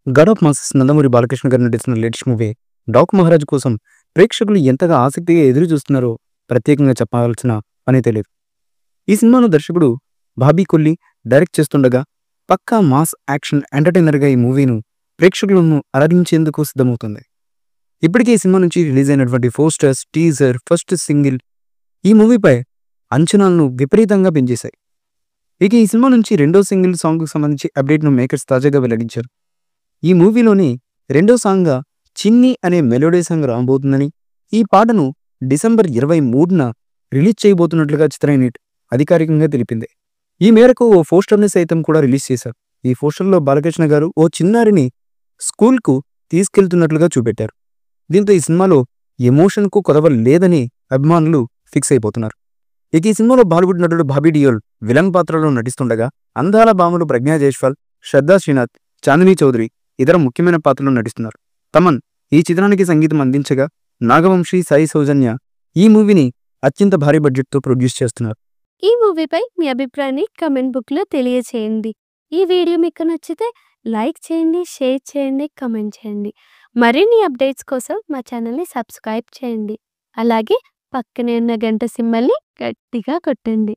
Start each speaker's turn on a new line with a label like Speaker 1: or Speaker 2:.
Speaker 1: God of masses Nandamuri Balakrishna గారు నటిస్తున్న latest movie dock Maharaj కోసం ప్రేక్షకులు ఎంతగా ఆసక్తిగా ఎదురు చూస్తున్నారో ప్రత్యేకంగా చెప్పాల్సిన పని తెలియదు. ఈ సినిమాను దర్శకుడు బాబీ కొల్లి డైరెక్ట్ చేస్తుండగా పక్కా మాస్ యాక్షన్ ఎంటర్టైనర్గా ఈ మూవీను ప్రేక్షకులను అలరించేందుకు సిద్ధమవుతుంది. ఇప్పటికే ఈ సినిమా నుంచి రిలీజ్ అయినటువంటి పోస్టర్స్, టీజర్, ఫస్ట్ సింగిల్ ఈ మూవీపై అంచనాలను విపరీతంగా పెంచేశాయి. ఇక ఈ సినిమా నుంచి రెండో సింగిల్ సాంగ్కు సంబంధించి అప్డేట్ను మేకర్స్ తాజాగా వెల్లడించారు. ఈ మూవీలోని రెండో సాంగ్గా చిన్ని అనే మెలోడీ సాంగ్ రాబోతుందని, ఈ పాటను డిసెంబర్ 23న రిలీజ్ చేయబోతున్నట్లుగా చిత్ర యూనిట్ అధికారికంగా తెలిపింది. ఈ మేరకు ఓ పోస్టర్ని సైతం కూడా రిలీజ్ చేశారు. ఈ పోస్టర్లో బాలకృష్ణ గారు ఓ చిన్నారిని స్కూల్కు తీసుకెళ్తున్నట్లుగా చూపెట్టారు. దీంతో ఈ సినిమాలో ఎమోషన్కు కొదవ లేదని అభిమానులు ఫిక్స్ అయిపోతున్నారు. ఇక ఈ సినిమాలో బాలీవుడ్ నటుడు బాబీ డియోల్ విలన్ పాత్రలో నటిస్తుండగా అందాల భామలు ప్రజ్ఞా జైస్వాల్, శ్రద్ధా శ్రీనాథ్, చాందినీ చౌదరి ఇతర ముఖ్యమైన పాత్రలో నటిస్తున్నారు. తమన్ ఈ చిత్రానికి సంగీతం అందించగా నాగవంశీ, సాయి సౌజన్య ఈ మూవీని అత్యంత భారీ బడ్జెట్తో ప్రొడ్యూస్ చేస్తున్నారు.
Speaker 2: ఈ మూవీపై మీ అభిప్రాయాన్ని కమెంట్ బుక్లో తెలియచేయండి. ఈ వీడియో మీకు నచ్చితే లైక్ చేయండి, షేర్ చేయండి, కమెంట్ చేయండి. మరిన్ని అప్డేట్స్ కోసం మా ఛానల్ని సబ్స్క్రైబ్ చేయండి. అలాగే పక్కనే ఉన్న గంట సింబల్ని గట్టిగా కొట్టండి.